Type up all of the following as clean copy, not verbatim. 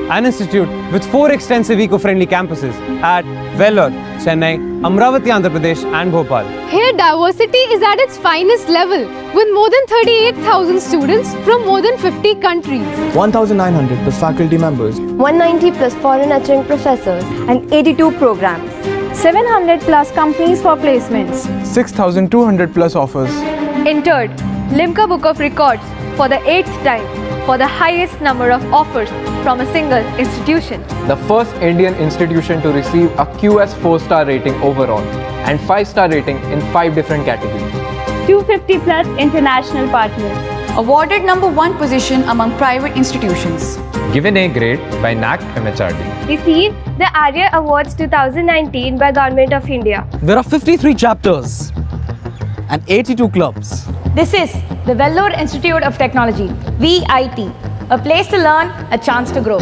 an institute with 4 extensive eco-friendly campuses at Vellore, Chennai, Amravati, Andhra Pradesh and Bhopal. Here diversity is at its finest level with more than 38,000 students from more than 50 countries. 1,900 plus faculty members. 190 plus foreign lecturing professors. And 82 programs. 700 plus companies for placements. 6,200 plus offers. Entered Limca Book of Records for the 8th time for the highest number of offers from a single institution. The first Indian institution to receive a QS 4-star rating overall and 5-star rating in 5 different categories. 250 plus international partners. Awarded number 1 position among private institutions. Given A grade by NAC MHRD. Received the Arya Awards 2019 by Government of India. There are 53 chapters and 82 clubs. This is the Vellore Institute of Technology, VIT, a place to learn, a chance to grow.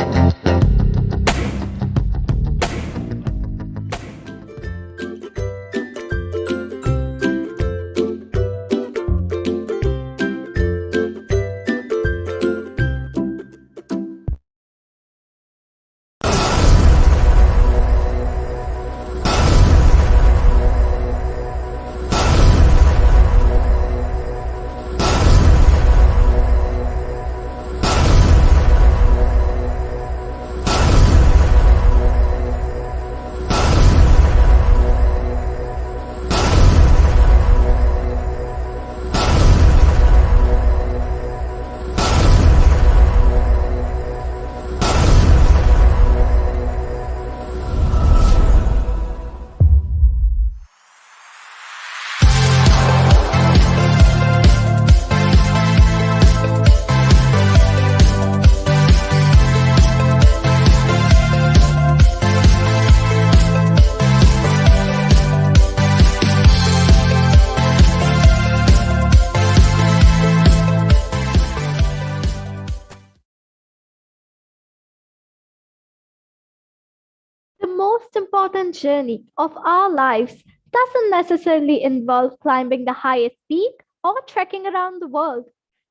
The most important journey of our lives doesn't necessarily involve climbing the highest peak or trekking around the world.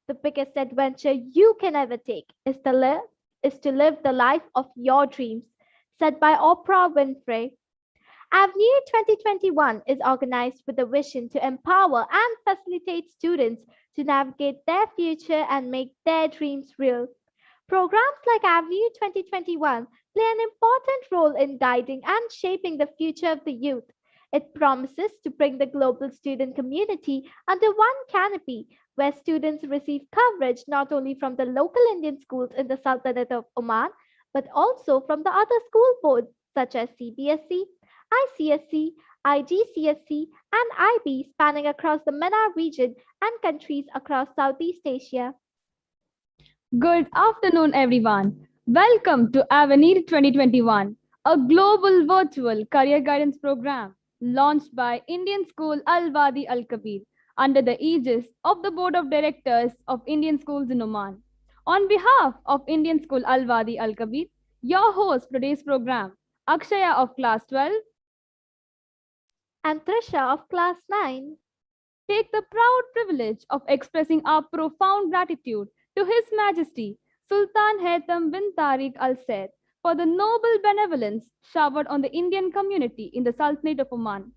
The biggest adventure you can ever take is to live the life of your dreams, said by Oprah Winfrey. Avenir 2021 is organized with a vision to empower and facilitate students to navigate their future and make their dreams real. Programs like Avenir 2021 play an important role in guiding and shaping the future of the youth. It promises to bring the global student community under one canopy, where students receive coverage not only from the local Indian schools in the Sultanate of Oman, but also from the other school boards such as CBSE, ICSE, IGCSE, and IB spanning across the MENA region and countries across Southeast Asia. Good afternoon, everyone. Welcome to Avenir 2021, a global virtual career guidance program launched by Indian School Al-Wadi Al-Kabir under the aegis of the Board of Directors of Indian Schools in Oman. On behalf of Indian School Al-Wadi Al-Kabir, your host for today's program, Akshaya of Class 12 and Trisha of Class 9 take the proud privilege of expressing our profound gratitude to His Majesty Sultan Haytham bin Tariq Al Said for the noble benevolence showered on the Indian community in the Sultanate of Oman.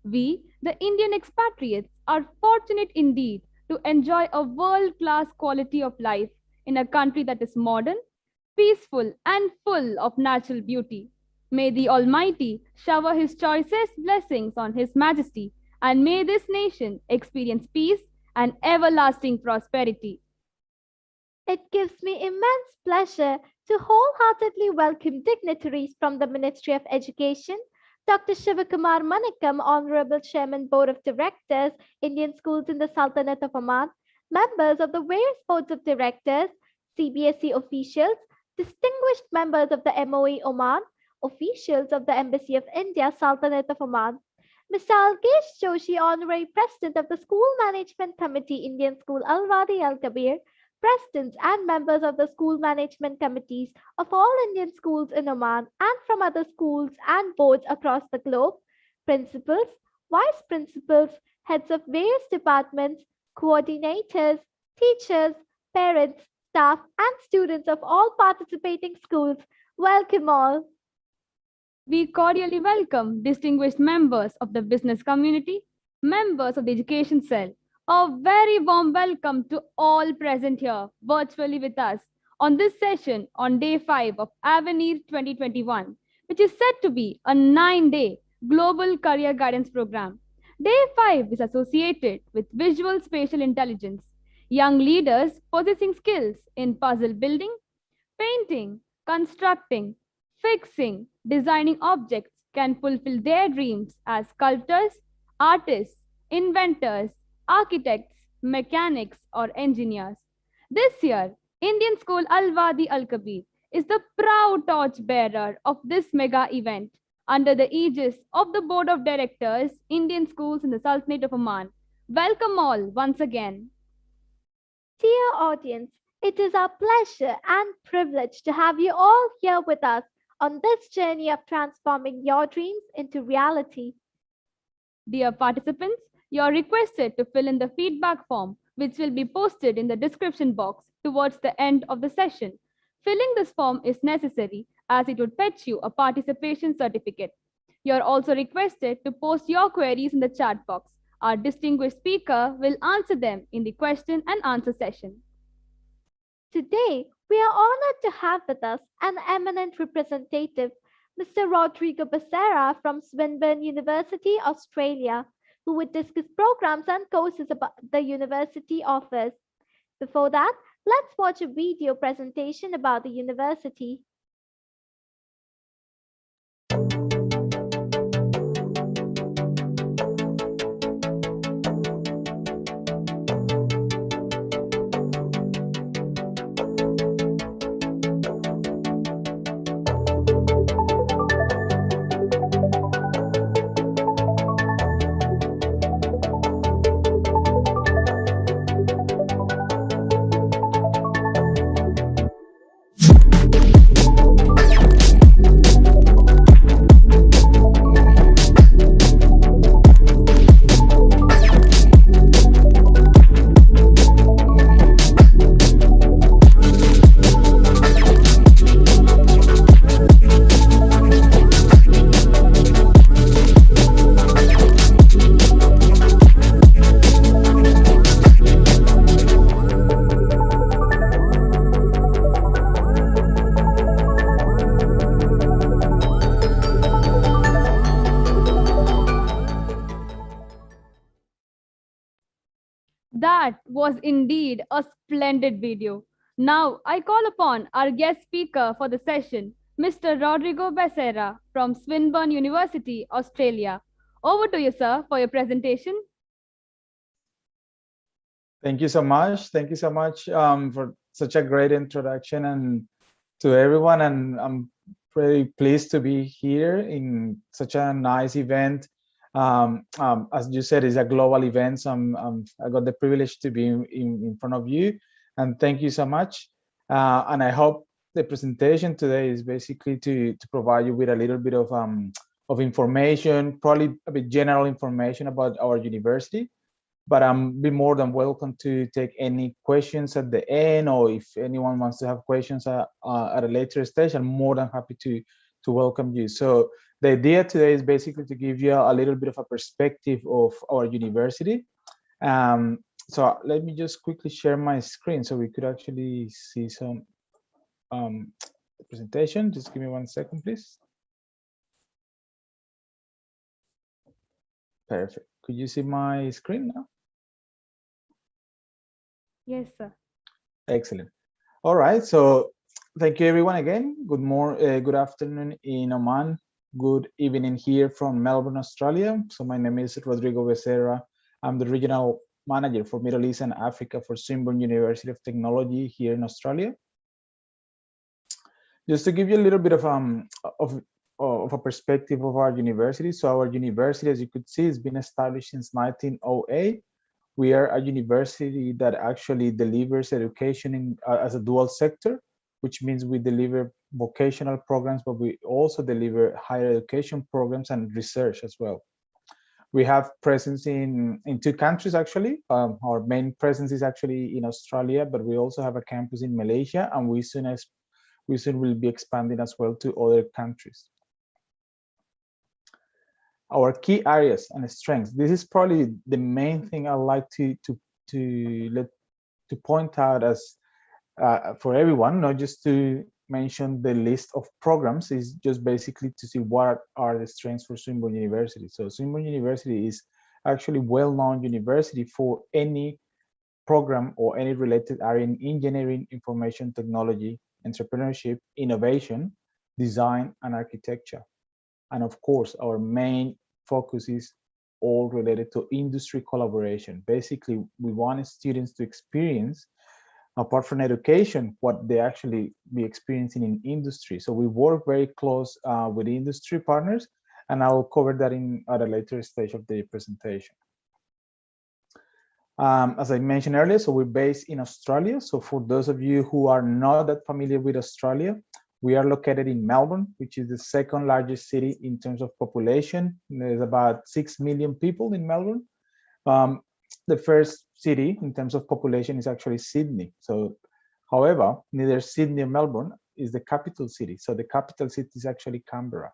We, the Indian expatriates, are fortunate indeed to enjoy a world-class quality of life in a country that is modern, peaceful, and full of natural beauty. May the Almighty shower His choicest blessings on His Majesty, and may this nation experience peace and everlasting prosperity. It gives me immense pleasure to wholeheartedly welcome dignitaries from the Ministry of Education, Dr. Shivakumar Manikam, Honorable Chairman Board of Directors, Indian Schools in the Sultanate of Oman, members of the various boards of directors, CBSE officials, distinguished members of the MOE Oman, officials of the Embassy of India, Sultanate of Oman, Mr. Alkesh Joshi, Honorary President of the School Management Committee, Indian School Al-Wadi Al-Kabir, presidents and members of the school management committees of all Indian schools in Oman and from other schools and boards across the globe, principals, vice principals, heads of various departments, coordinators, teachers, parents, staff, and students of all participating schools, Welcome all. We cordially welcome distinguished members of the business community, members of the education cell. A very warm welcome to all present here virtually with us on this session on day 5 of Avenir 2021, which is set to be a 9-day global career guidance program. Day 5 is associated with visual spatial intelligence, young leaders possessing skills in puzzle building, painting, constructing, fixing, designing objects can fulfill their dreams as sculptors, artists, inventors, architects, mechanics, or engineers. This year, Indian School Al Wadi Al Kabir is the proud torchbearer of this mega event under the aegis of the Board of Directors, Indian Schools in the Sultanate of Oman. Welcome all once again. Dear audience, it is our pleasure and privilege to have you all here with us on this journey of transforming your dreams into reality. Dear participants, you are requested to fill in the feedback form, which will be posted in the description box towards the end of the session. Filling this form is necessary as it would fetch you a participation certificate. You are also requested to post your queries in the chat box. Our distinguished speaker will answer them in the question and answer session. Today, we are honored to have with us an eminent representative, Mr. Rodrigo Becerra from Swinburne University, Australia, who would discuss programs and courses about the university offers. Before that, let's watch a video presentation about the university. That was indeed a splendid video. Now I call upon our guest speaker for the session, Mr. Rodrigo Becerra from Swinburne University, Australia. Over to you, sir, for your presentation. Thank you so much. Thank you so much for such a great introduction and to everyone. And I'm very pleased to be here in such a nice event. As you said, it's a global event, so I got the privilege to be in front of you, and thank you so much. And I hope the presentation today is basically to provide you with a little bit of information, probably a bit general information about our university, but I'm be more than welcome to take any questions at the end, or if anyone wants to have questions at a later stage, I'm more than happy to welcome you. So the idea today is basically to give you a little bit of a perspective of our university. So let me just quickly share my screen so we could actually see some presentation. Just give me 1 second, please. Perfect. Could you see my screen now? Yes, sir. Excellent. All right. So thank you, everyone, again. Good afternoon in Oman. Good evening here from Melbourne, Australia. So my name is Rodrigo Becerra. I'm the regional manager for Middle East and Africa for Swinburne University of Technology here in Australia. Just to give you a little bit of a perspective of our university. So our university, as you could see, has been established since 1908. We are a university that actually delivers education as a dual sector, which means we deliver vocational programs, but we also deliver higher education programs and research as well. We have presence in 2 countries, actually. Our main presence is actually in Australia, but we also have a campus in Malaysia, and we we soon will be expanding as well to other countries. Our key areas and strengths. This is probably the main thing I like to point out as for everyone, not just to mention the list of programs, is just basically to see what are the strengths for Swinburne University. So Swinburne University is actually well-known university for any program or any related area in engineering, information technology, entrepreneurship, innovation, design, and architecture. And of course, our main focus is all related to industry collaboration. Basically, we want students to experience, apart from education, what they actually be experiencing in industry. So we work very close with industry partners, and I will cover that at a later stage of the presentation. As I mentioned earlier, so we're based in Australia. So for those of you who are not that familiar with Australia, we are located in Melbourne, which is the second largest city in terms of population. There's about 6 million people in Melbourne. The first city in terms of population is actually Sydney. So, however, neither Sydney or Melbourne is the capital city. So the capital city is actually Canberra.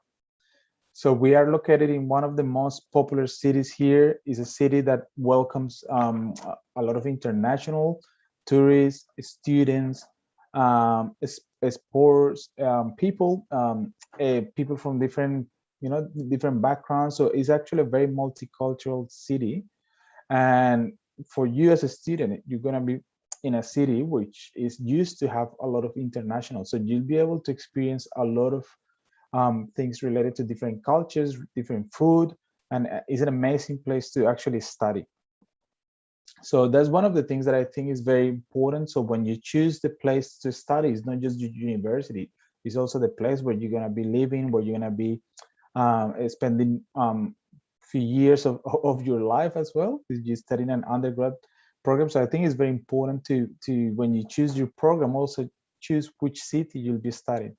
So we are located in one of the most popular cities here. Is a city that welcomes a lot of international tourists, students, sports people, people from different different backgrounds. So it's actually a very multicultural city. And for you as a student, you're going to be in a city which is used to have a lot of international. So you'll be able to experience a lot of things related to different cultures, different food, and it's an amazing place to actually study. So that's one of the things that I think is very important. So when you choose the place to study, it's not just your university, it's also the place where you're going to be living, where you're going to be spending few years of your life as well. You're studying an undergrad program. So I think it's very important to when you choose your program, also choose which city you'll be studying.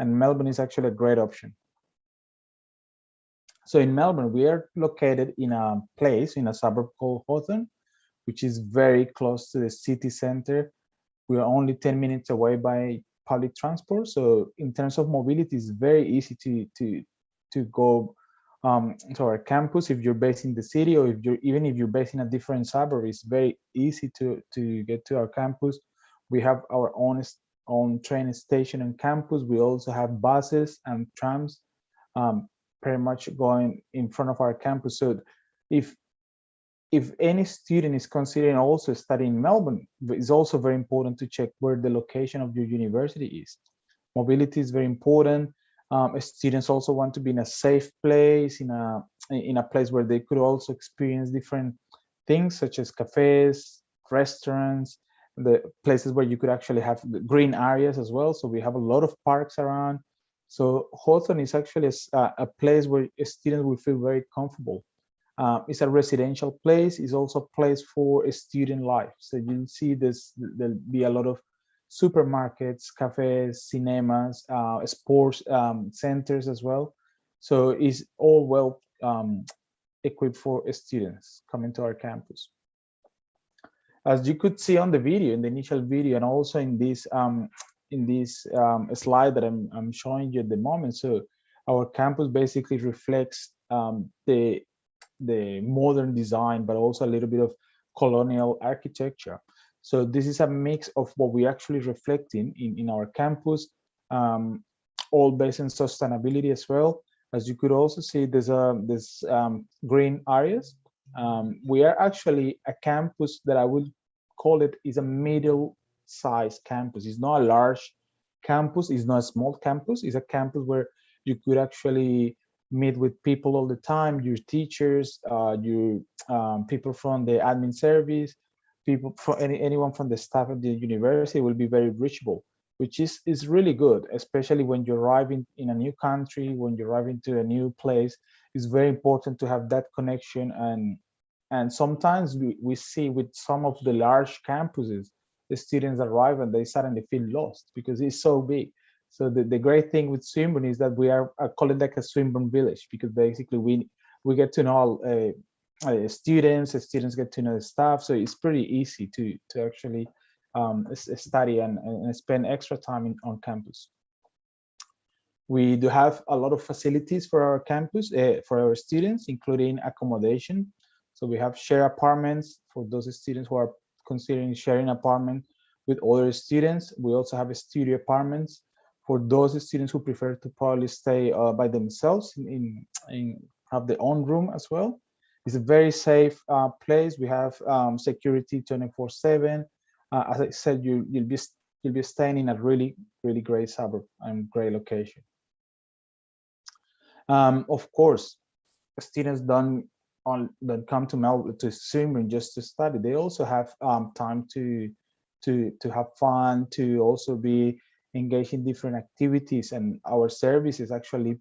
And Melbourne is actually a great option. So in Melbourne, we are located in a place, in a suburb called Hawthorne, which is very close to the city center. We are only 10 minutes away by public transport. So in terms of mobility, it's very easy to go to our campus. If you're based in the city, or even if you're based in a different suburb, it's very easy to get to our campus. We have our own train station on campus. We also have buses and trams pretty much going in front of our campus. So if any student is considering also studying in Melbourne, it's also very important to check where the location of your university is. Mobility is very important. Students also want to be in a safe place, in a place where they could also experience different things such as cafes, restaurants, the places where you could actually have green areas as well. So we have a lot of parks around. So Hawthorne is actually a place where students will feel very comfortable. It's a residential place. It's also a place for a student life. So you'll see there'll be a lot of supermarkets, cafes, cinemas, sports centers as well. So it's all well equipped for students coming to our campus. As you could see on the video, in the initial video, and also in this slide that I'm showing you at the moment, so our campus basically reflects the modern design, but also a little bit of colonial architecture. So this is a mix of what we actually reflecting in our campus, all based on sustainability as well. As you could also see, there's green areas. We are actually a campus that I would call it is a middle-sized campus. It's not a large campus. It's not a small campus. It's a campus where you could actually meet with people all the time, your teachers, your people from the admin service, people from anyone from the staff of the university will be very reachable, which is really good, especially when you're arriving in a new country, when you're arriving to a new place. It's very important to have that connection. And sometimes we see with some of the large campuses, the students arrive and they suddenly feel lost because it's so big. So the great thing with Swinburne is that I call it like a Swinburne village, because basically we get to know students, the students get to know the staff. So it's pretty easy to actually study and spend extra time on campus. We do have a lot of facilities for our campus, for our students, including accommodation. So we have share apartments for those students who are considering sharing apartment with other students. We also have studio apartments for those students who prefer to probably stay by themselves in have their own room as well. It's a very safe place. We have security 24/7. As I said, you'll be staying in a really great suburb and great location. Of course, students don't come to Swinburne just to study. They also have time to have fun, to also be engaged in different activities, and our services actually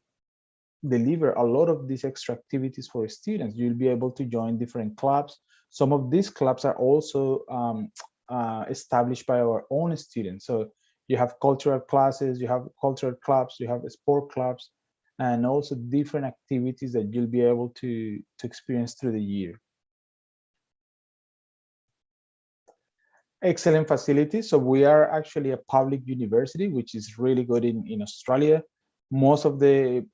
deliver a lot of these extra activities for students. You'll be able to join different clubs. Some of these clubs are also established by our own students. So you have cultural classes, you have cultural clubs, you have sport clubs, and also different activities that you'll be able to experience through the year. Excellent facilities. So we are actually a public university, which is really good in Australia. Most of the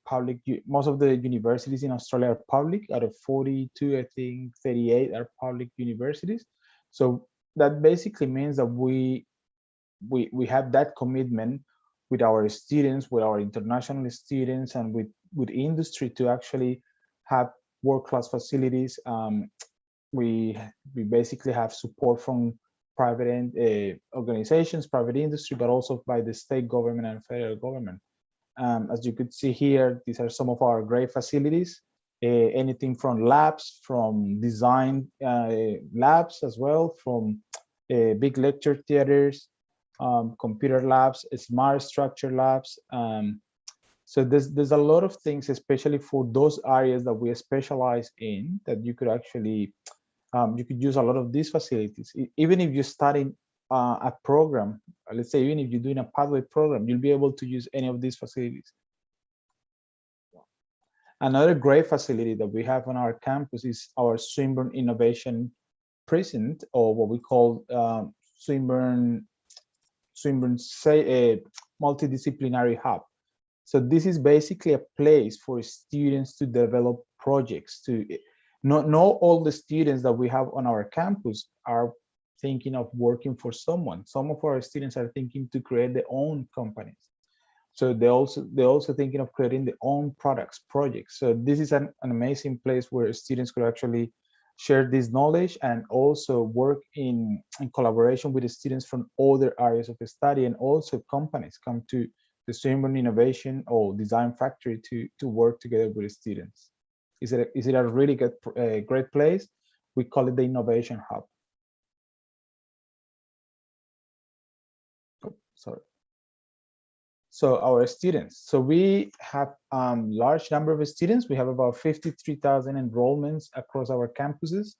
universities in Australia are public. Out of 42, I think 38 are public universities. So that basically means that we have that commitment with our students, with our international students, and with industry to actually have world-class facilities. We basically have support from private organizations, private industry, but also by the state government and federal government. As you could see here, these are some of our great facilities. Anything from labs, from design labs as well, from big lecture theaters, computer labs, smart structure labs. So there's a lot of things, especially for those areas that we specialize in, that you could actually you could use a lot of these facilities. Even if you study a program, let's say even if you're doing a pathway program, you'll be able to use any of these facilities. Another great facility that we have on our campus is our Swinburne Innovation Precinct, or what we call Swinburne Multidisciplinary Hub. So this is basically a place for students to develop projects. Not all the students that we have on our campus are thinking of working for someone. Some of our students are thinking to create their own companies. So they're also thinking of creating their own projects. So this is an amazing place where students could actually share this knowledge and also work in collaboration with the students from other areas of the study, and also companies come to the Swinburne Innovation or Design Factory to work together with the students. Is it a really good, great place? We call it the Innovation Hub. Oh, sorry. So our students. So we have large number of students. We have about 53,000 enrollments across our campuses.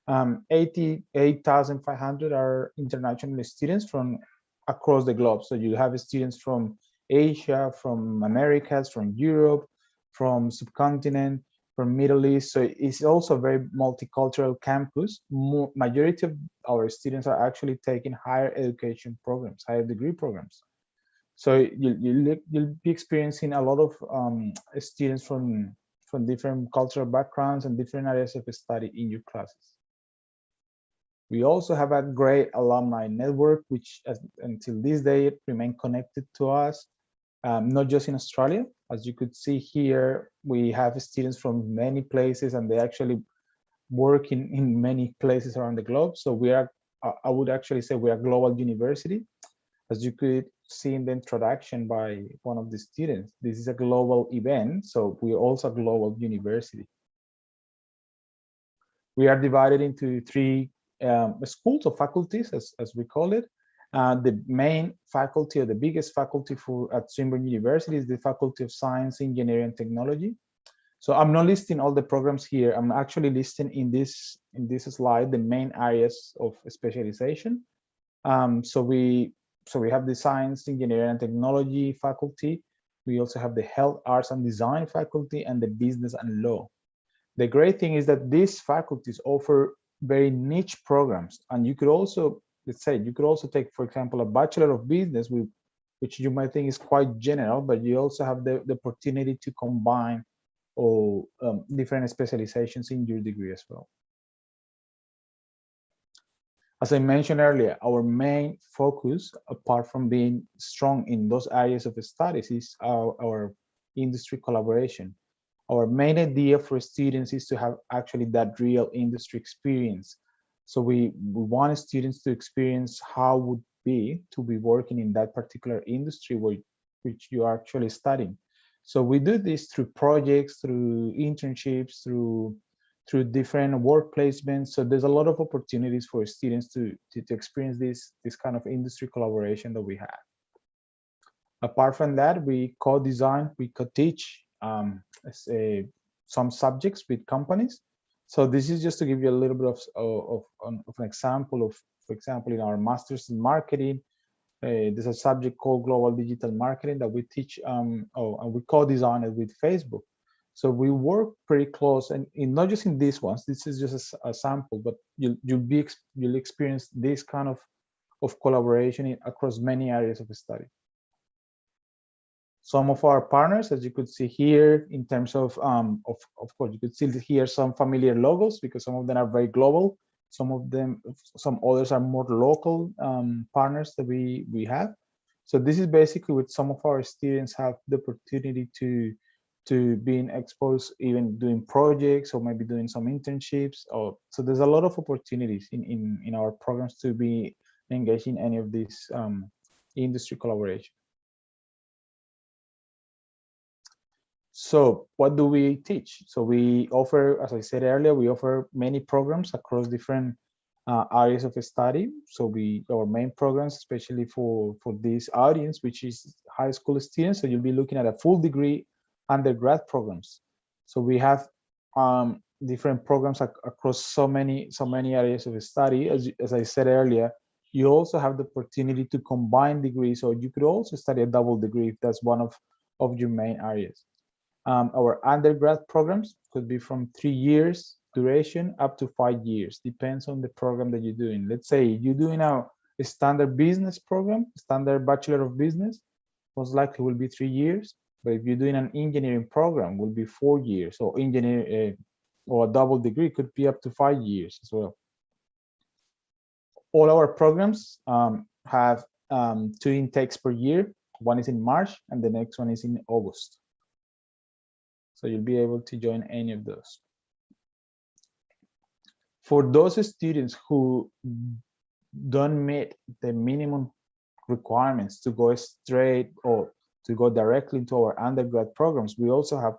88,500 are international students from across the globe. So you have students from Asia, from Americas, from Europe, from subcontinent, from Middle East. So it's also a very multicultural campus. Majority of our students are actually taking higher education programs, higher degree programs. So you'll be experiencing a lot of students from different cultural backgrounds and different areas of study in your classes. We also have a great alumni network, which until this day remain connected to us, not just in Australia. As you could see here, we have students from many places, and they actually work in many places around the globe. So we are, I would actually say, we are a global university. As you could see in the introduction by one of the students, this is a global event, so we're also a global university. We are divided into three schools or faculties, as we call it. The main faculty, or the biggest faculty at Swinburne University, is the Faculty of Science, Engineering, and Technology. So I'm not listing all the programs here. I'm actually listing in this slide the main areas of specialization. So we have the Science, Engineering, and Technology faculty. We also have the Health, Arts, and Design faculty, and the Business and Law. The great thing is that these faculties offer very niche programs, and you could also, let's say, you could also take, for example, a Bachelor of Business with which you might think is quite general, but you also have the opportunity to combine or different specializations in your degree as well. As I mentioned earlier, our main focus, apart from being strong in those areas of studies, is our industry collaboration. Our main idea for students is to have actually that real industry experience. So we want students to experience how it would be to be working in that particular industry which you are actually studying. So we do this through projects, through internships, through different work placements. So there's a lot of opportunities for students to experience this kind of industry collaboration that we have. Apart from that, we co-design, we co-teach some subjects with companies. So this is just to give you a little bit of an example of, for example, in our master's in marketing, there's a subject called global digital marketing that we teach, and we co-design it with Facebook. So we work pretty close, and not just in these ones. This is just a sample, but you'll experience this kind of collaboration across many areas of study. Some of our partners, as you could see here, in terms of course, you could see here some familiar logos because some of them are very global. Some others are more local partners that we have. So this is basically what some of our students have the opportunity to being exposed, even doing projects or maybe doing some internships. So there's a lot of opportunities in our programs to be engaged in any of these industry collaboration. So what do we teach? So we offer, as I said earlier, we offer many programs across different areas of study. So our main programs, especially for this audience, which is high school students, so you'll be looking at a full degree undergrad programs. So we have different programs across so many areas of study. As I said earlier, you also have the opportunity to combine degrees, or you could also study a double degree if that's one of your main areas. Our undergrad programs could be from 3 years duration up to 5 years, depends on the program that you're doing. Let's say you're doing a standard business program, standard Bachelor of Business, most likely will be 3 years. But if you're doing an engineering program, will be 4 years. So or a double degree could be up to 5 years as well. All our programs have 2 intakes per year. One is in March and the next one is in August. So you'll be able to join any of those. For those students who don't meet the minimum requirements to go straight or to go directly into our undergrad programs, we also have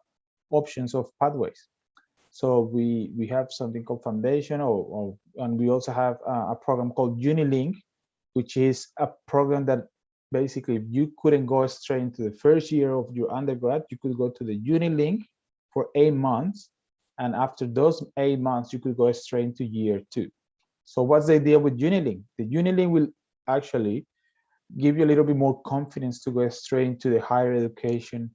options of pathways. So we have something called Foundation, and we also have a program called Unilink, which is a program that basically, if you couldn't go straight into the first year of your undergrad, you could go to the Unilink for 8 months. And after those 8 months, you could go straight into year 2. So what's the idea with Unilink? The Unilink will actually give you a little bit more confidence to go straight into the higher education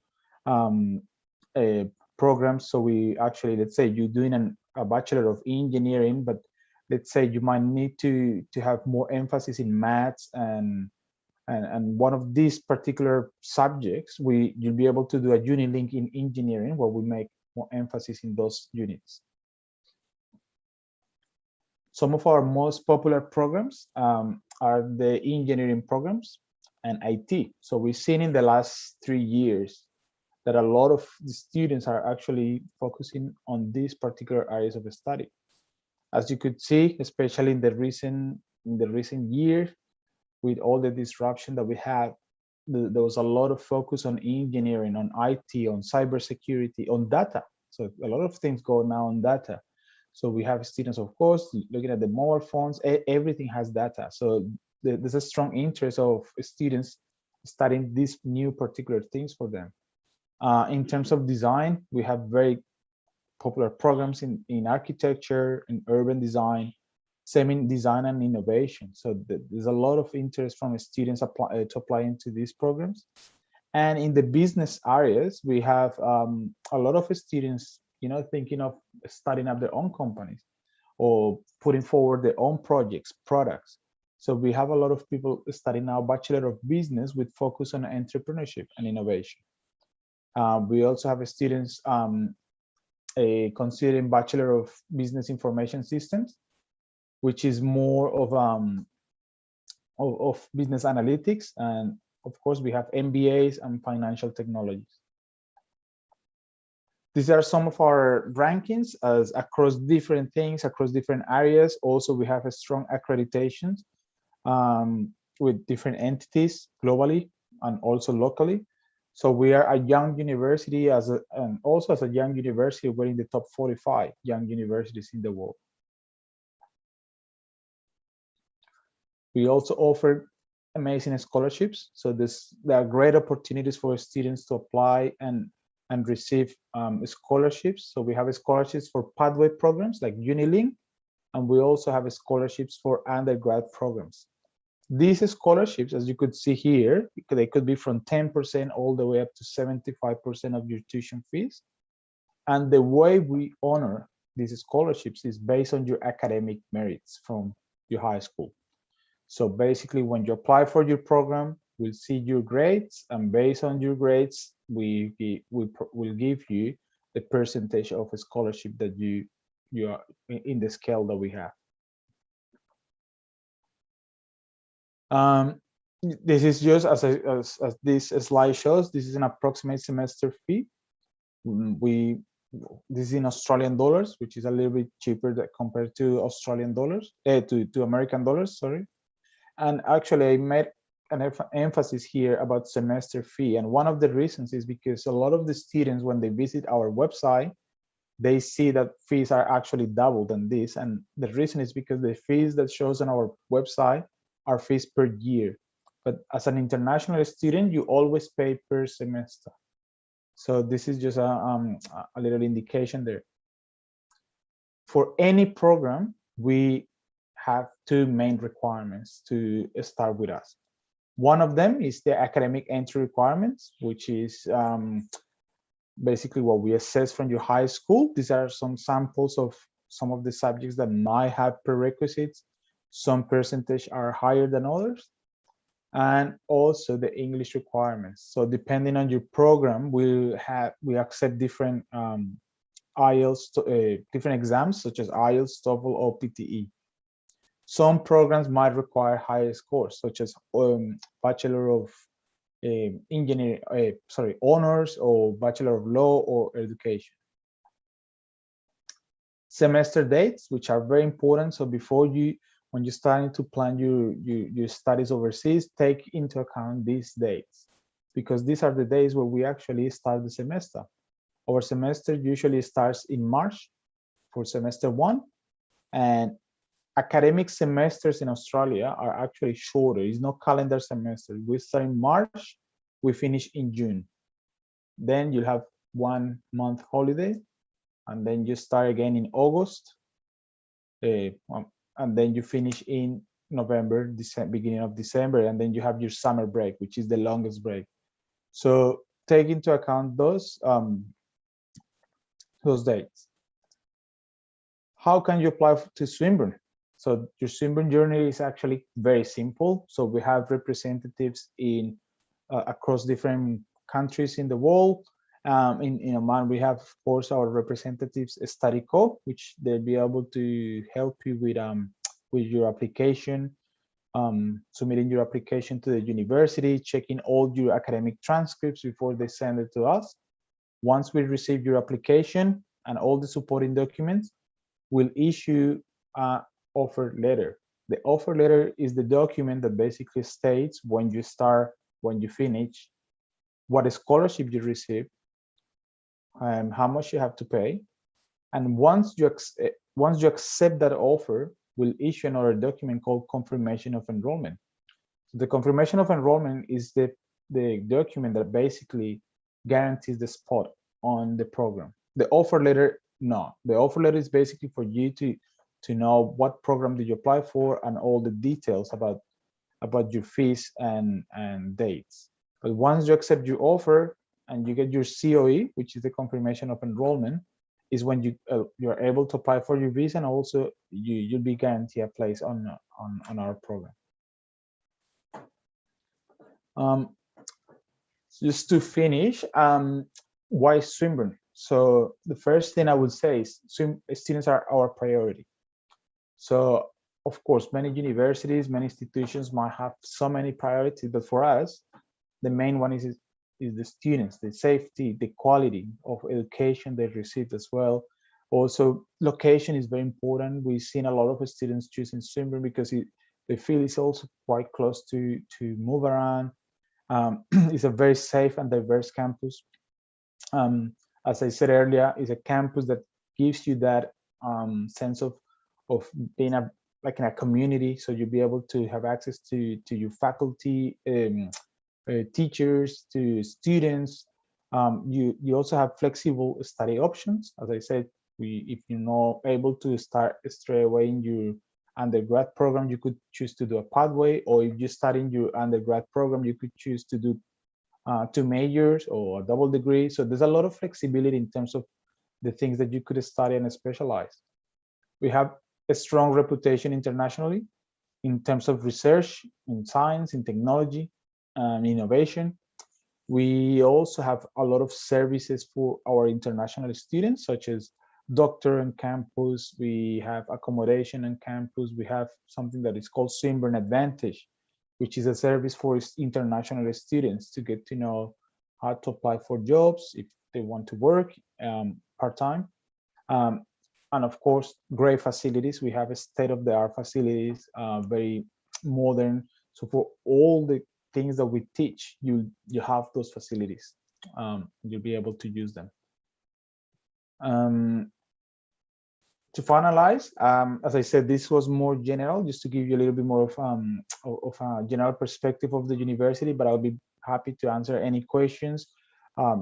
programs. So we actually, let's say you're doing a Bachelor of Engineering, but let's say you might need to have more emphasis in maths and one of these particular subjects, you'll be able to do a Unilink in engineering, where we make more emphasis in those units. Some of our most popular programs are the engineering programs and IT. So we've seen in the last 3 years that a lot of the students are actually focusing on these particular areas of study. As you could see, especially in the recent year, with all the disruption that we had, there was a lot of focus on engineering, on IT, on cybersecurity, on data. So a lot of things go now on data. So we have students, of course, looking at the mobile phones, everything has data. So there's a strong interest of students studying these new particular things for them. In terms of design, we have very popular programs in architecture, in urban design, same in design and innovation. So there's a lot of interest from students to apply into these programs. And in the business areas, we have a lot of students, thinking of starting up their own companies or putting forward their own projects, products. So we have a lot of people studying now Bachelor of Business with focus on entrepreneurship and innovation. We also have students considering Bachelor of Business Information Systems, which is more of business analytics. And of course, we have MBAs and financial technologies. These are some of our rankings as across different things, across different areas. Also, we have a strong accreditations with different entities globally and also locally. So we are a young university and also as a young university, we're in the top 45 young universities in the world. We also offer amazing scholarships. So there are great opportunities for students to apply and receive scholarships. So we have scholarships for pathway programs like Unilink, and we also have scholarships for undergrad programs. These scholarships, as you could see here, they could be from 10% all the way up to 75% of your tuition fees. And the way we honor these scholarships is based on your academic merits from your high school. So basically, when you apply for your program, we'll see your grades, and based on your grades, we'll give you the percentage of a scholarship that you are in the scale that we have. This is just as this slide shows. This is an approximate semester fee. This is in Australian dollars, which is a little bit cheaper compared to Australian dollars, to American dollars, sorry. And actually, I made an emphasis here about semester fee. And one of the reasons is because a lot of the students, when they visit our website, they see that fees are actually double than this. And the reason is because the fees that shows on our website are fees per year. But as an international student, you always pay per semester. So this is just a little indication there. For any program, we have two main requirements to start with us. One of them is the academic entry requirements, which is basically what we assess from your high school. These are some samples of some of the subjects that might have prerequisites. Some percentage are higher than others. And also the English requirements. So depending on your program, we accept different IELTS, different exams such as IELTS, TOEFL, or PTE. Some programs might require higher scores, such as Bachelor of Honors, or Bachelor of Law, or Education. Semester dates, which are very important. So before when you're starting to plan your studies overseas, take into account these dates, because these are the days where we actually start the semester. Our semester usually starts in March for semester 1, and academic semesters in Australia are actually shorter. It's not calendar semester. We start in March, we finish in June. Then you'll have 1 month holiday, and then you start again in August, and then you finish in November, beginning of December, and then you have your summer break, which is the longest break. So take into account those dates. How can you apply to Swinburne? So your Swinburne journey is actually very simple. So we have representatives in across different countries in the world. In Oman, we have, of course, our representatives study co, which they'll be able to help you with your application, submitting your application to the university, checking all your academic transcripts before they send it to us. Once we receive your application and all the supporting documents, we'll issue an offer letter. The offer letter is the document that basically states when you start, when you finish, what scholarship you receive, how much you have to pay. And once you accept that offer, we'll issue another document called confirmation of enrollment. The confirmation of enrollment is the document that basically guarantees the spot on the program. The offer letter, no. The offer letter is basically for you to know what program did you apply for and all the details about your fees and dates. But once you accept your offer and you get your COE, which is the confirmation of enrollment, is when you're able to apply for your visa, and also you'll be guaranteed a place on our program. Just to finish, why Swinburne? So the first thing I would say is students are our priority. So of course, many universities, many institutions might have so many priorities, but for us, the main one is the students, the safety, the quality of education they receive as well. Also, location is very important. We've seen a lot of students choosing Swinburne because they feel it's also quite close to move around. It's a very safe and diverse campus. As I said earlier, it's a campus that gives you that sense of being like in a community. So you'll be able to have access to your faculty, teachers, to students. You also have flexible study options. As I said, if you're not able to start straight away in your undergrad program, you could choose to do a pathway, or if you start in your undergrad program, you could choose to do 2 majors or a double degree. So there's a lot of flexibility in terms of the things that you could study and specialize. We have a strong reputation internationally in terms of research in science, in technology, and innovation. We also have a lot of services for our international students, such as doctor on campus. We have accommodation on campus. We have something that is called Swinburne Advantage, which is a service for international students to get to know how to apply for jobs if they want to work part-time. And of course, great facilities. We have a state-of-the-art facilities, very modern. So for all the things that we teach, you have those facilities. You'll be able to use them. To finalize, as I said, this was more general, just to give you a little bit more of a general perspective of the university, but I'll be happy to answer any questions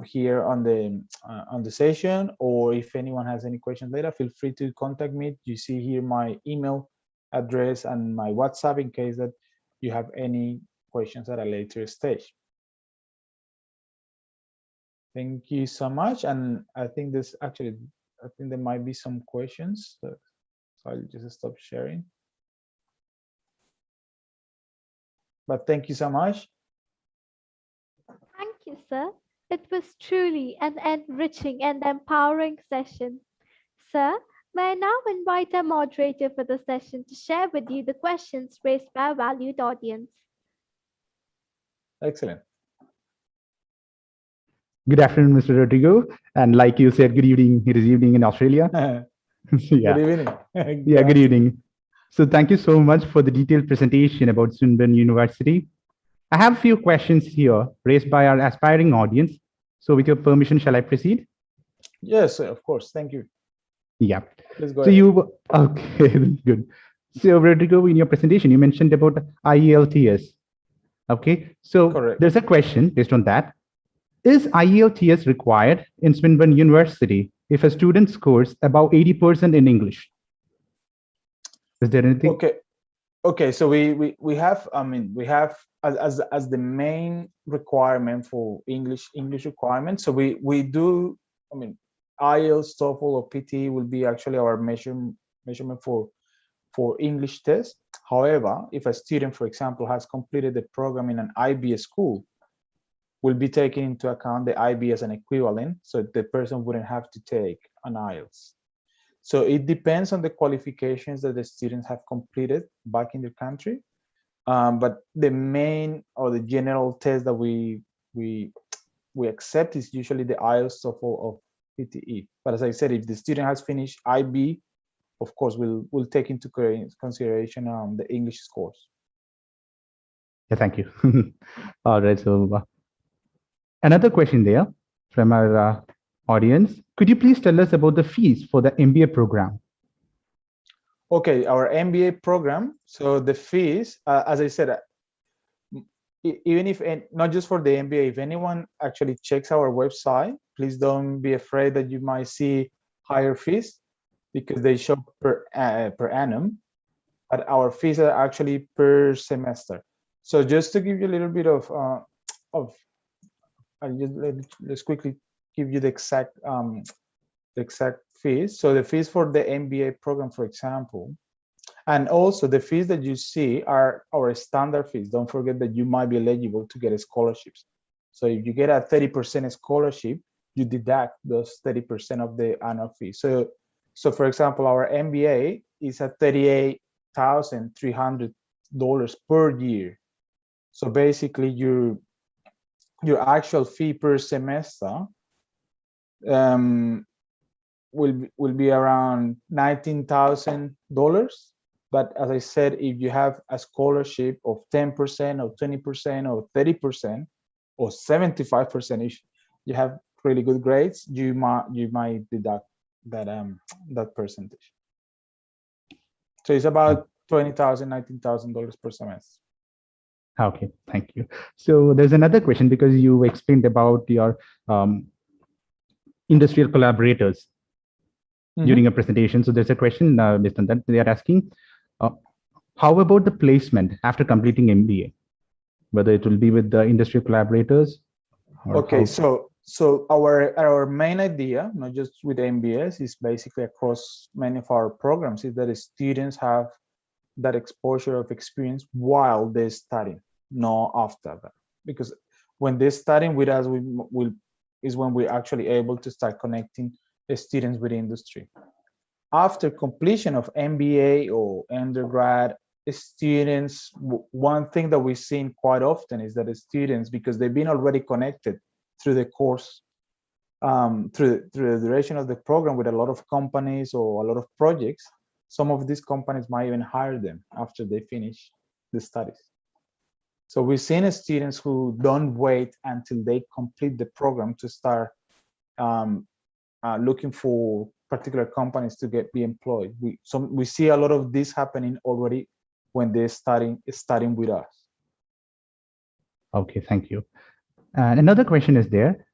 here on the session, or if anyone has any questions later, feel free to contact me. You see here my email address and my WhatsApp in case that you have any questions at a later stage. Thank you so much. And I think there might be some questions, so I'll just stop sharing. But thank you so much. Thank you, sir. It was truly an enriching and empowering session. Sir, may I now invite our moderator for the session to share with you the questions raised by our valued audience. Excellent. Good afternoon, Mr. Rodrigo. And like you said, good evening. It is evening in Australia. Yeah. Good evening. Yeah, good evening. So thank you so much for the detailed presentation about Swinburne University. I have a few questions here raised by our aspiring audience. So with your permission, shall I proceed? Yes, of course. Thank you. Yeah. Please go so ahead. okay, good. So Rodrigo, in your presentation, you mentioned about IELTS. Okay, so Correct. There's a question based on that. Is IELTS required in Swinburne University if a student scores above 80% in English? Is there anything? Okay. So we have, we have as the main requirement for English requirements. So we do, IELTS, TOEFL, or PTE will be actually our measurement for English test. However, if a student, for example, has completed the program in an IB school, will be taken into account the IB as an equivalent, so the person wouldn't have to take an IELTS. So it depends on the qualifications that the students have completed back in the country. But the main or the general test that we accept is usually the IELTS, TOEFL, or PTE. But as I said, if the student has finished IB, of course, we'll take into consideration the English scores. Yeah, thank you. All right, so another question there from our audience. Could you please tell us about the fees for the MBA program? Okay, our MBA program. So the fees, as I said, even if, not just for the MBA, if anyone actually checks our website, please don't be afraid that you might see higher fees because they show per annum, but our fees are actually per semester. So just to give you a little bit of let's quickly give you the exact fees. So the fees for the MBA program, for example, And also the fees that you see are our standard fees. Don't forget that you might be eligible to get scholarships. So if you get a 30% scholarship, you deduct those 30% of the annual fee. So for example, our MBA is at $38,300 per year. So basically your actual fee per semester will be around $19,000. But as I said, if you have a scholarship of 10% or 20% or 30% or 75%, if you have really good grades, you might deduct that percentage. So it's about $20,000, $19,000 per semester. Okay, thank you. So there's another question, because you explained about your industrial collaborators during a presentation. So there's a question based on that. They are asking, how about the placement after completing MBA? Whether it will be with the industrial collaborators? Okay, so our main idea, not just with MBS, is basically across many of our programs, is that students have that exposure of experience while they're studying, not after that. Because when they're studying with us, is when we're actually able to start connecting the students with the industry. After completion of MBA or undergrad, students, one thing that we've seen quite often is that the students, because they've been already connected through the course, through the duration of the program with a lot of companies or a lot of projects, some of these companies might even hire them after they finish the studies. So we've seen students who don't wait until they complete the program to start looking for particular companies to be employed. We see a lot of this happening already when they're studying with us. Okay, thank you. And another question is there.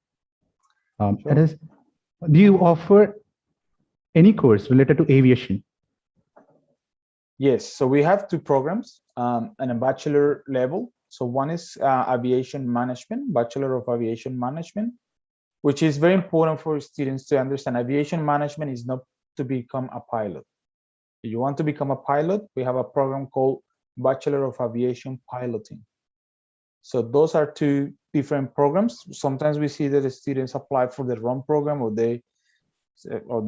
Sure. That is, do you offer any course related to aviation? Yes, so we have two programs and a bachelor level. So one is aviation management, Bachelor of Aviation Management, which is very important for students to understand. Aviation management is not to become a pilot. If you want to become a pilot, we have a program called Bachelor of Aviation Piloting. So those are two different programs. Sometimes we see that the students apply for the wrong program, or they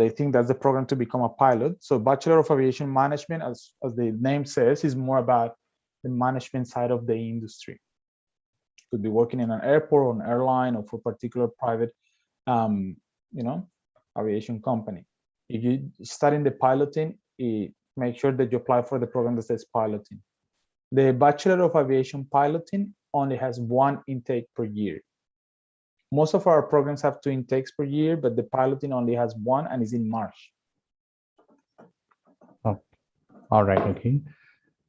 think that's the program to become a pilot. So Bachelor of Aviation Management, as the name says, is more about the management side of the industry. Could be working in an airport or an airline or for particular private aviation company. If you study in the piloting, make sure that you apply for the program that says piloting. The Bachelor of Aviation Piloting only has one intake per year. Most of our programs have 2 intakes per year, but the piloting only has one and is in March. Oh, all right, okay.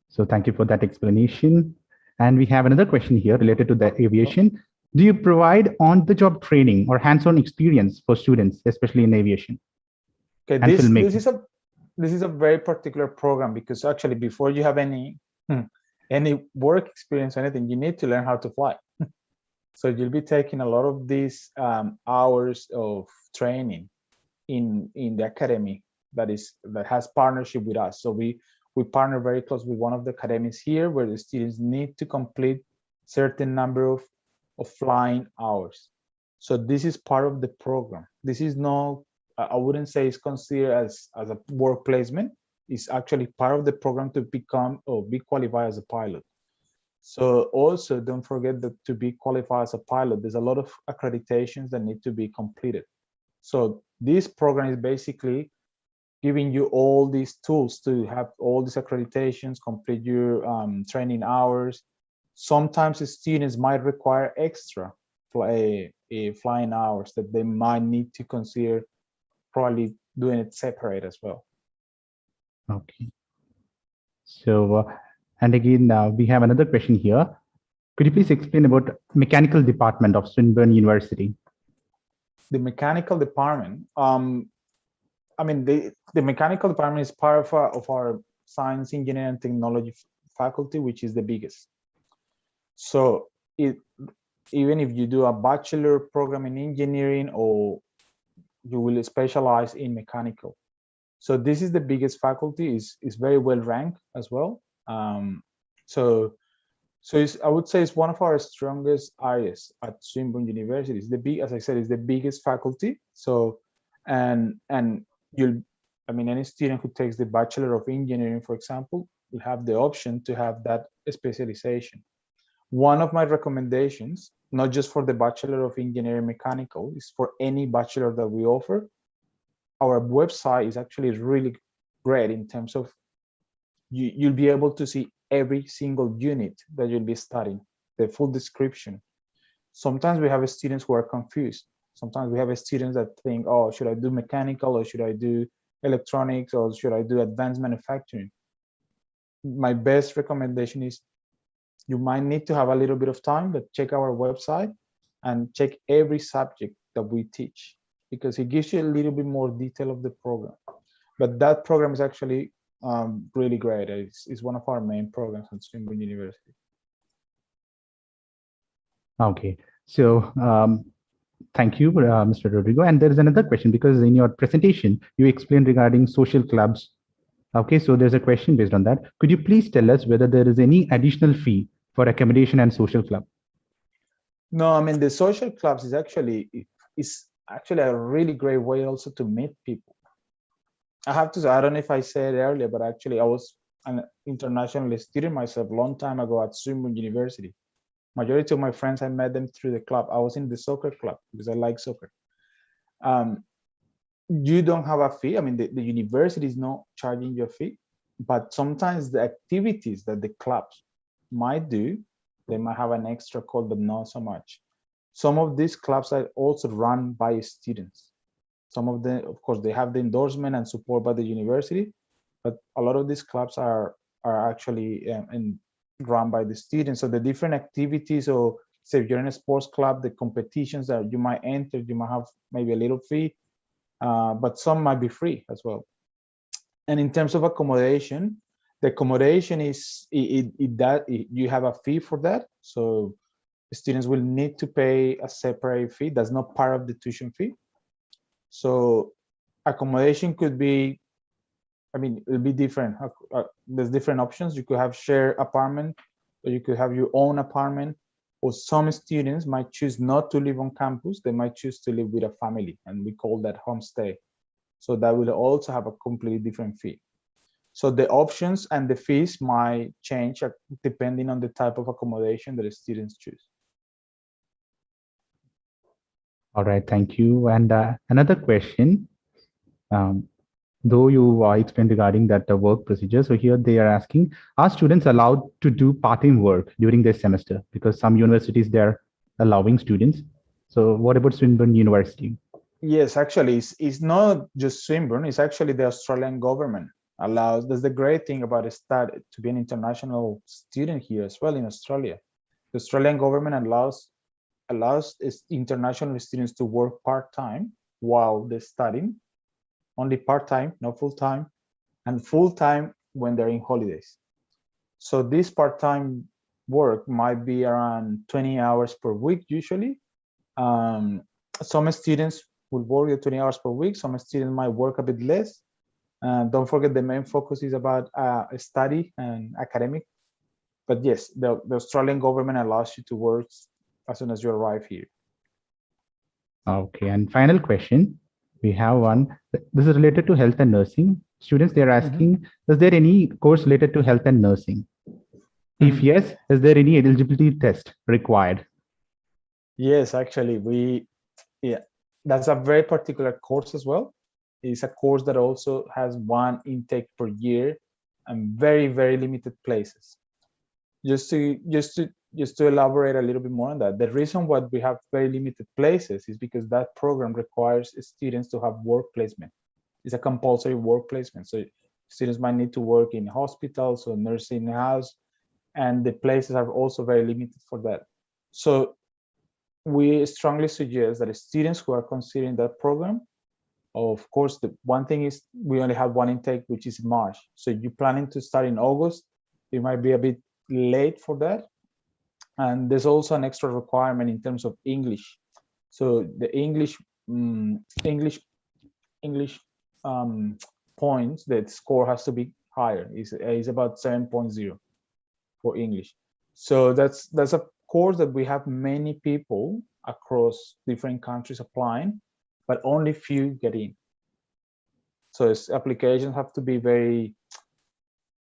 So thank you for that explanation. And we have another question here related to the aviation. Do you provide on-the-job training or hands-on experience for students, especially in aviation? Okay, this is a very particular program, because actually before you have any work experience or anything, you need to learn how to fly. So you'll be taking a lot of these hours of training in the academy that has partnership with us. So we partner very close with one of the academies here, where the students need to complete certain number of flying hours. So this is part of the program. This is no, I wouldn't say it's considered as a work placement. It's actually part of the program to become or be qualified as a pilot. So also don't forget that to be qualified as a pilot, there's a lot of accreditations that need to be completed. So this program is basically giving you all these tools to have all these accreditations, complete your training hours. Sometimes the students might require extra flying hours that they might need to consider probably doing it separate as well. Okay. So, and again, we have another question here. Could you please explain about mechanical department of Swinburne University? The mechanical department, I mean, the mechanical department is part of our science, engineering, and technology faculty, which is the biggest. So even if you do a bachelor program in engineering, or you will specialize in mechanical. So this is the biggest faculty, is very well ranked as well. So I would say it's one of our strongest areas at Swinburne University. It's the big, as I said, it's the biggest faculty. So, and you'll, I mean, any student who takes the Bachelor of Engineering, for example, will have the option to have that specialization. One of my recommendations, not just for the Bachelor of Engineering Mechanical, is for any bachelor that we offer. Our website is actually really great in terms of you'll be able to see every single unit that you'll be studying, the full description. Sometimes we have students who are confused. Sometimes we have students that think, oh, should I do mechanical or should I do electronics or should I do advanced manufacturing? My best recommendation is you might need to have a little bit of time, but check our website and check every subject that we teach, because it gives you a little bit more detail of the program. But that program is actually really great. It's one of our main programs at Swinburne University. Okay, so thank you, Mr. Rodrigo. And there is another question, because in your presentation, you explained regarding social clubs. Okay, so there's a question based on that. Could you please tell us whether there is any additional fee for accommodation and social club? No, I mean, the social clubs is actually a really great way also to meet people. I have to say, I don't know if I said earlier, but actually I was an international student myself a long time ago at Swinburne University. Majority of my friends, I met them through the club. I was in the soccer club because I like soccer. You don't have a fee. I mean, the university is not charging you a fee, but sometimes the activities that the clubs might do, they might have an extra cost, but not so much. Some of these clubs are also run by students. Some of them, of course, they have the endorsement and support by the university, but a lot of these clubs are actually run by the students. So the different activities, or say if you're in a sports club, the competitions that you might enter, you might have maybe a little fee, but some might be free as well. And in terms of accommodation, the accommodation is you have a fee for that. So students will need to pay a separate fee. That's not part of the tuition fee. So accommodation could be, I mean, it'll be different. There's different options. You could have shared apartment, or you could have your own apartment, or some students might choose not to live on campus. They might choose to live with a family, and we call that homestay. So that will also have a completely different fee. So the options and the fees might change depending on the type of accommodation that the students choose. All right, thank you. And another question, though you explained regarding that work procedure. So here they are asking, are students allowed to do part-time work during their semester? Because some universities, they're allowing students. So what about Swinburne University? Yes, actually, it's not just Swinburne. It's actually the Australian government allows. That's the great thing about to be an international student here as well in Australia. The Australian government allows international students to work part-time while they're studying, only part-time, not full-time, and full-time when they're in holidays. So this part-time work might be around 20 hours per week usually. Some students will work the 20 hours per week. Some students might work a bit less. Don't forget the main focus is about study and academic. But yes, the Australian government allows you to work as soon as you arrive here. Okay, and final question. We have one. This is related to health and nursing. Students, they're asking, is there any course related to health and nursing? If yes, is there any eligibility test required? Yes, actually, that's a very particular course as well. It's a course that also has one intake per year and very, very limited places. Just to elaborate a little bit more on that, the reason why we have very limited places is because that program requires students to have work placement. It's a compulsory work placement. So students might need to work in hospitals or nursing house, and the places are also very limited for that. So we strongly suggest that students who are considering that program, of course, the one thing is we only have one intake, which is March. So you're planning to start in August, it might be a bit late for that. And there's also an extra requirement in terms of English. So the English points, the score has to be higher. Is about 7.0 for English. So that's a course that we have many people across different countries applying, but only few get in. So its applications have to be very,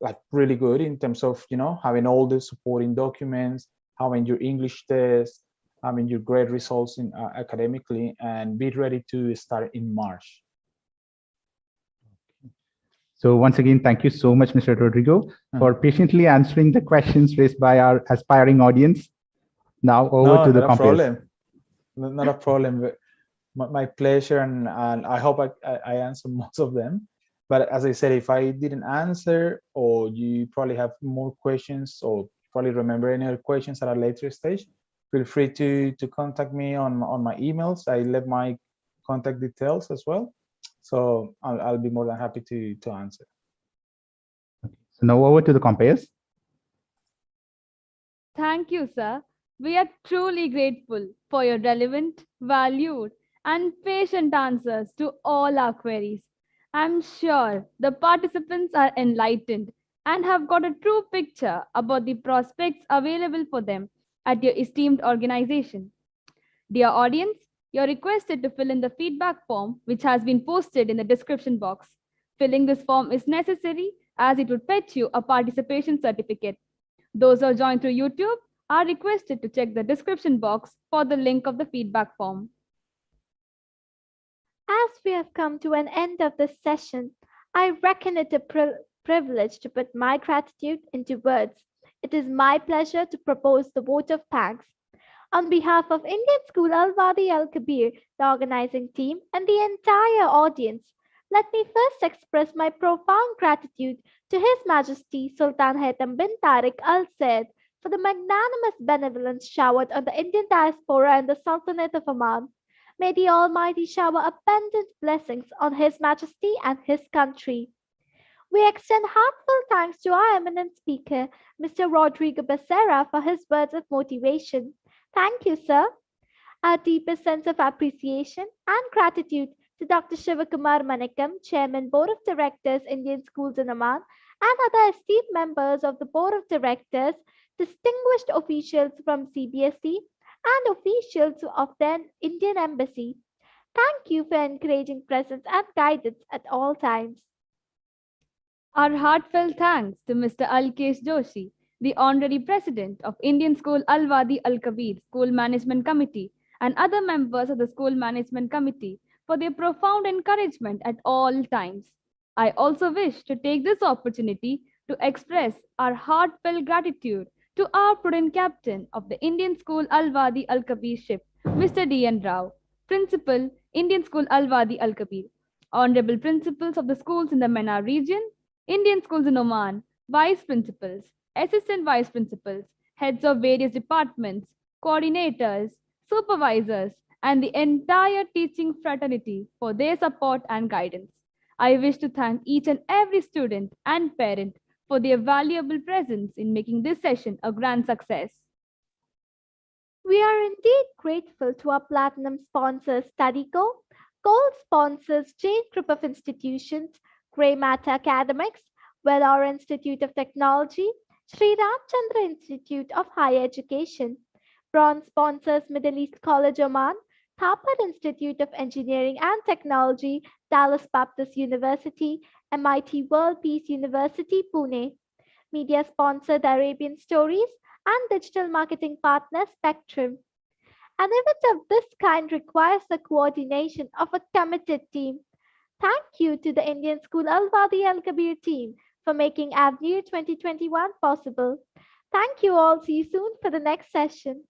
like, really good in terms of, you know, having all the supporting documents, having your English test, having your great results in academically, and be ready to start in March. So once again, thank you so much, Mr. Rodrigo, for patiently answering the questions raised by our aspiring audience. Now over to the compares. Not a problem. My pleasure, and I hope I answer most of them. But as I said, if I didn't answer, or you probably have more questions, or probably remember any other questions at a later stage, feel free to contact me on my emails. I left my contact details as well. So I'll be more than happy to answer. So now over to the compares. Thank you, sir. We are truly grateful for your relevant, valued, and patient answers to all our queries. I'm sure the participants are enlightened and have got a true picture about the prospects available for them at your esteemed organization. Dear audience, you're requested to fill in the feedback form, which has been posted in the description box. Filling this form is necessary as it would fetch you a participation certificate. Those who are joined through YouTube are requested to check the description box for the link of the feedback form. As we have come to an end of this session, I reckon it a privilege to put my gratitude into words. It is my pleasure to propose the vote of thanks. On behalf of Indian School Al-Wadi Al-Kabir, the organizing team, and the entire audience, let me first express my profound gratitude to His Majesty Sultan Haytham bin Tariq Al Said for the magnanimous benevolence showered on the Indian diaspora and the Sultanate of Oman. May the Almighty shower abundant blessings on His Majesty and His country. We extend heartfelt thanks to our eminent speaker, Mr. Rodrigo Becerra, for his words of motivation. Thank you, sir. Our deepest sense of appreciation and gratitude to Dr. Shivakumar Manikam, Chairman, Board of Directors, Indian Schools in Oman, and other esteemed members of the Board of Directors, distinguished officials from CBSE, and officials of the Indian Embassy. Thank you for encouraging presence and guidance at all times. Our heartfelt thanks to Mr. Alkesh Joshi, the Honorary President of Indian School Al-Wadi Al-Kabir School Management Committee, and other members of the School Management Committee for their profound encouragement at all times. I also wish to take this opportunity to express our heartfelt gratitude to our prudent captain of the Indian School Al-Wadi Al-Kabir ship, Mr. D.N. Rao, Principal, Indian School Al-Wadi Al-Kabir, Honorable Principals of the schools in the MENA region, Indian schools in Oman, Vice Principals, Assistant Vice Principals, Heads of various departments, Coordinators, Supervisors, and the entire teaching fraternity for their support and guidance. I wish to thank each and every student and parent for their valuable presence in making this session a grand success. We are indeed grateful to our platinum sponsors StudyGo, gold sponsors Jane Group of Institutions, Grey Matter Academics, Vellore Institute of Technology, Sri Ramchandra Institute of Higher Education, bronze sponsors Middle East College Oman, Thapar Institute of Engineering and Technology, Dallas Baptist University, MIT World Peace University, Pune. Media sponsor The Arabian Stories and digital marketing partner Spectrum. An event of this kind requires the coordination of a committed team. Thank you to the Indian School Al-Wadi Al-Kabir team for making Avenir 2021 possible. Thank you all. See you soon for the next session.